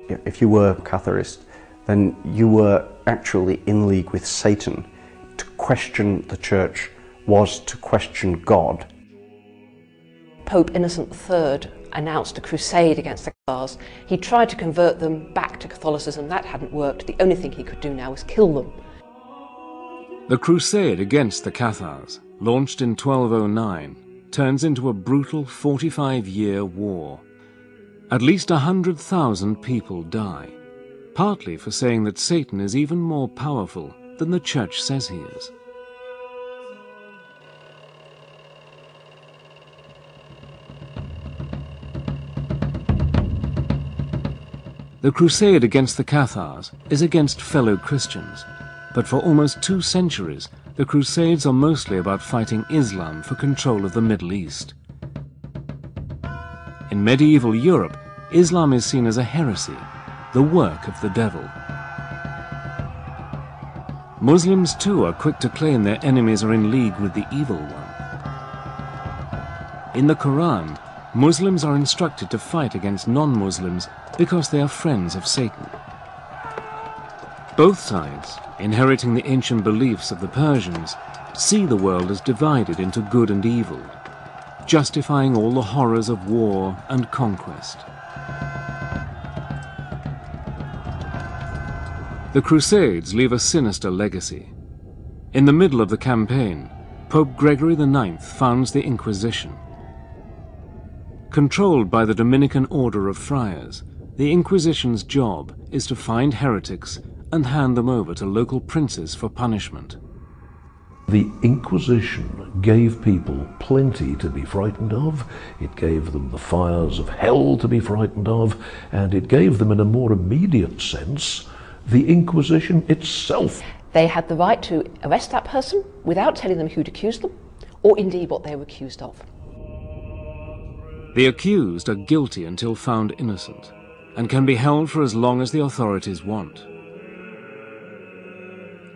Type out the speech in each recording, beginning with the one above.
If you were Catharist, then you were actually in league with Satan. To question the church was to question God. Pope Innocent III announced a crusade against the Cathars. He tried to convert them back to Catholicism. That hadn't worked. The only thing he could do now was kill them. The crusade against the Cathars, launched in 1209, turns into a brutal 45-year war. At least 100,000 people die, partly for saying that Satan is even more powerful than the Church says he is. The crusade against the Cathars is against fellow Christians, but for almost 2 centuries, the Crusades are mostly about fighting Islam for control of the Middle East. In medieval Europe, Islam is seen as a heresy, the work of the devil. Muslims too are quick to claim their enemies are in league with the evil one. In the Quran, Muslims are instructed to fight against non-Muslims because they are friends of Satan. Both sides, inheriting the ancient beliefs of the Persians, see the world as divided into good and evil, justifying all the horrors of war and conquest. The Crusades leave a sinister legacy. In the middle of the campaign, Pope Gregory IX founds the Inquisition. Controlled by the Dominican Order of Friars, the Inquisition's job is to find heretics and hand them over to local princes for punishment. The Inquisition gave people plenty to be frightened of. It gave them the fires of hell to be frightened of, and it gave them, in a more immediate sense, the Inquisition itself. They had the right to arrest that person without telling them who'd accused them, or indeed what they were accused of. The accused are guilty until found innocent, and can be held for as long as the authorities want.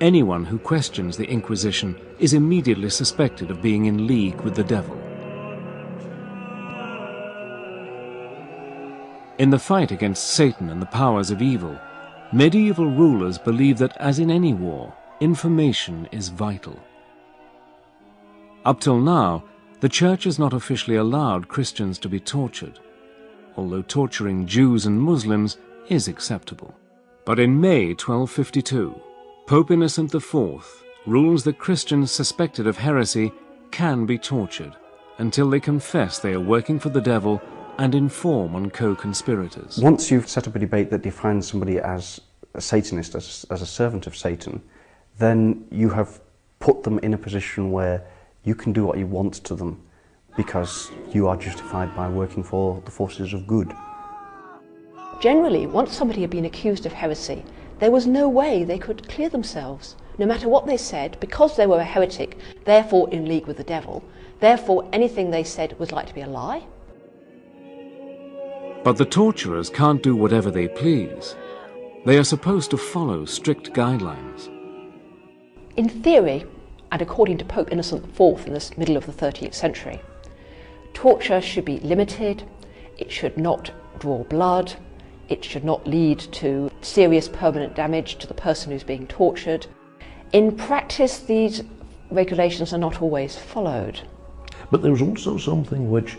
Anyone who questions the Inquisition is immediately suspected of being in league with the devil. In the fight against Satan and the powers of evil, medieval rulers believed that, as in any war, information is vital. Up till now, the Church has not officially allowed Christians to be tortured, although torturing Jews and Muslims is acceptable. But in May 1252, Pope Innocent IV rules that Christians suspected of heresy can be tortured until they confess they are working for the devil and inform on co-conspirators. Once you've set up a debate that defines somebody as a Satanist, as a servant of Satan, then you have put them in a position where you can do what you want to them because you are justified by working for the forces of good. Generally, once somebody had been accused of heresy, there was no way they could clear themselves. No matter what they said, because they were a heretic, therefore in league with the devil, therefore anything they said was like to be a lie. But the torturers can't do whatever they please. They are supposed to follow strict guidelines. In theory, and according to Pope Innocent IV in the middle of the 13th century, torture should be limited, it should not draw blood, it should not lead to serious permanent damage to the person who's being tortured. In practice, these regulations are not always followed. But there's also something which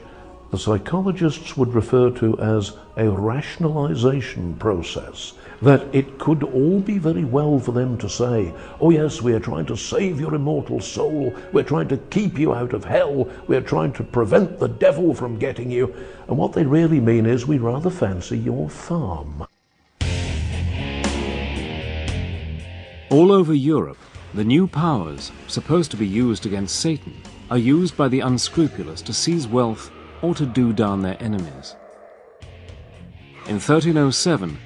the psychologists would refer to as a rationalization process, that it could all be very well for them to say, oh yes, we are trying to save your immortal soul, we're trying to keep you out of hell, we're trying to prevent the devil from getting you, and what they really mean is, we rather fancy your farm. All over Europe, the new powers, supposed to be used against Satan, are used by the unscrupulous to seize wealth or to do down their enemies. In 1307,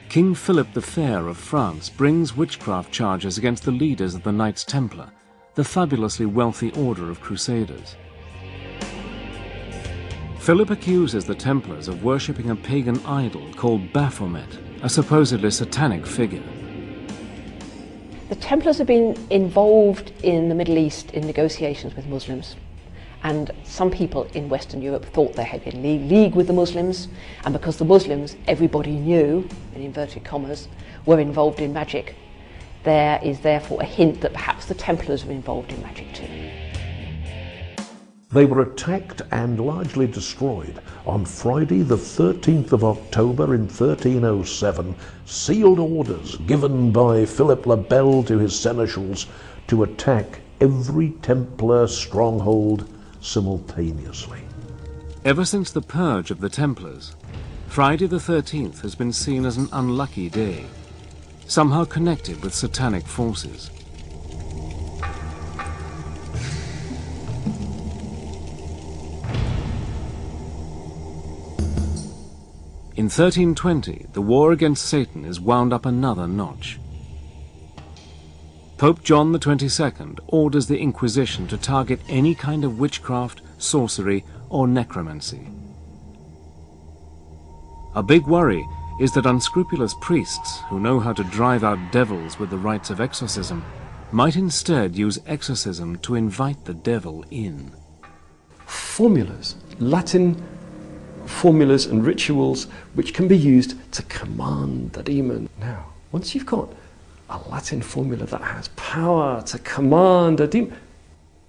King Philip the Fair of France brings witchcraft charges against the leaders of the Knights Templar, the fabulously wealthy order of crusaders. Philip accuses the Templars of worshipping a pagan idol called Baphomet, a supposedly satanic figure. The Templars have been involved in the Middle East in negotiations with Muslims, And some people in Western Europe thought they had been in league with the Muslims, and because the Muslims, everybody knew, in inverted commas, were involved in magic, there is therefore a hint that perhaps the Templars were involved in magic too. They were attacked and largely destroyed on Friday the 13th of October in 1307, sealed orders given by Philip le Bel to his seneschals to attack every Templar stronghold simultaneously. Ever since the purge of the Templars, Friday the 13th has been seen as an unlucky day, somehow connected with satanic forces. In 1320, the war against Satan is wound up another notch. Pope John XXII orders the Inquisition to target any kind of witchcraft, sorcery, or necromancy. A big worry is that unscrupulous priests who know how to drive out devils with the rites of exorcism might instead use exorcism to invite the devil in. Formulas, Latin formulas and rituals which can be used to command the demon. Now, once you've got a Latin formula that has power to command a demon,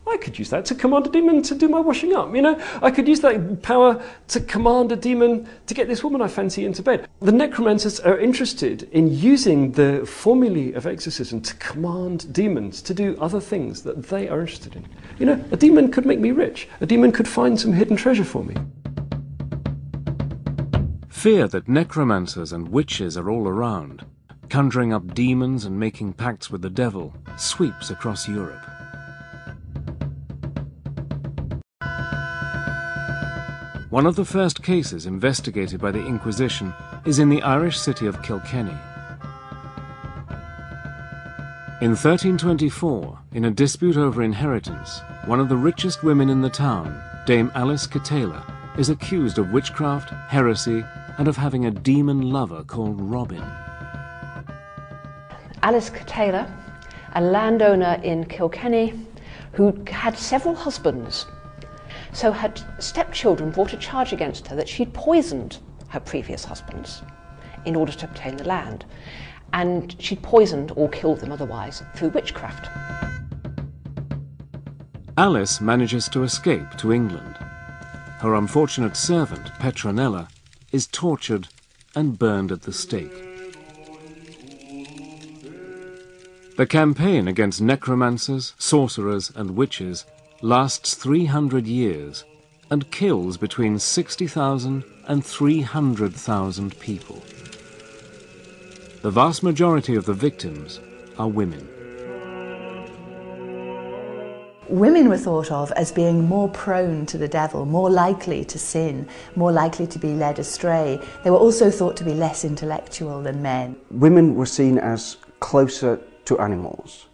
I could use that to command a demon to do my washing up, you know? I could use that power to command a demon to get this woman I fancy into bed. The necromancers are interested in using the formulae of exorcism to command demons to do other things that they are interested in. You know, a demon could make me rich. A demon could find some hidden treasure for me. Fear that necromancers and witches are all around, conjuring up demons and making pacts with the devil, sweeps across Europe. One of the first cases investigated by the Inquisition is in the Irish city of Kilkenny. In 1324, in a dispute over inheritance, one of the richest women in the town, Dame Alice Catela, is accused of witchcraft, heresy, and of having a demon lover called Robin. Alice Catela, a landowner in Kilkenny who had several husbands, so her stepchildren brought a charge against her that she'd poisoned her previous husbands in order to obtain the land, and she'd poisoned or killed them otherwise through witchcraft. Alice manages to escape to England. Her unfortunate servant, Petronella, is tortured and burned at the stake. The campaign against necromancers, sorcerers, and witches lasts 300 years and kills between 60,000 and 300,000 people. The vast majority of the victims are women. Women were thought of as being more prone to the devil, more likely to sin, more likely to be led astray. They were also thought to be less intellectual than men. Women were seen as closer to animals,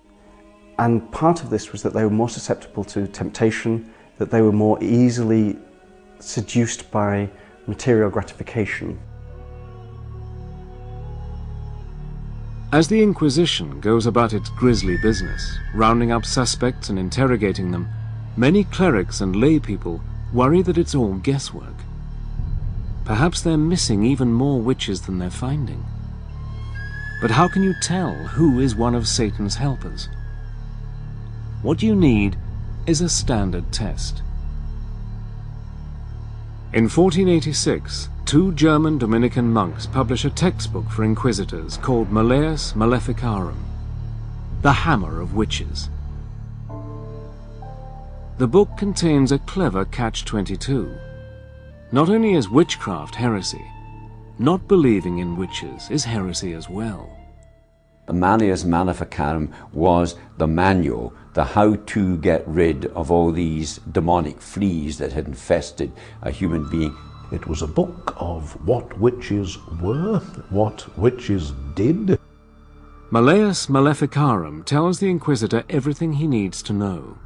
and part of this was that they were more susceptible to temptation, that they were more easily seduced by material gratification. As the Inquisition goes about its grisly business, rounding up suspects and interrogating them, many clerics and lay people worry that it's all guesswork. Perhaps they're missing even more witches than they're finding. But how can you tell who is one of Satan's helpers? What you need is a standard test. In 1486, two German Dominican monks publish a textbook for inquisitors called Malleus Maleficarum, the Hammer of Witches. The book contains a clever catch-22. Not only is witchcraft heresy, not believing in witches is heresy as well. The Malleus Maleficarum was the manual, the how to get rid of all these demonic fleas that had infested a human being. It was a book of what witches were, what witches did. Malleus Maleficarum tells the Inquisitor everything he needs to know.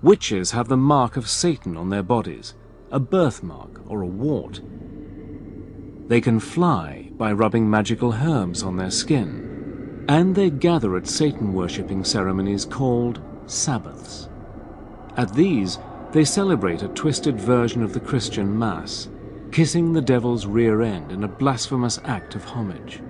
Witches have the mark of Satan on their bodies, a birthmark or a wart. They can fly by rubbing magical herbs on their skin, and they gather at Satan-worshipping ceremonies called Sabbaths. At these, they celebrate a twisted version of the Christian Mass, kissing the devil's rear end in a blasphemous act of homage.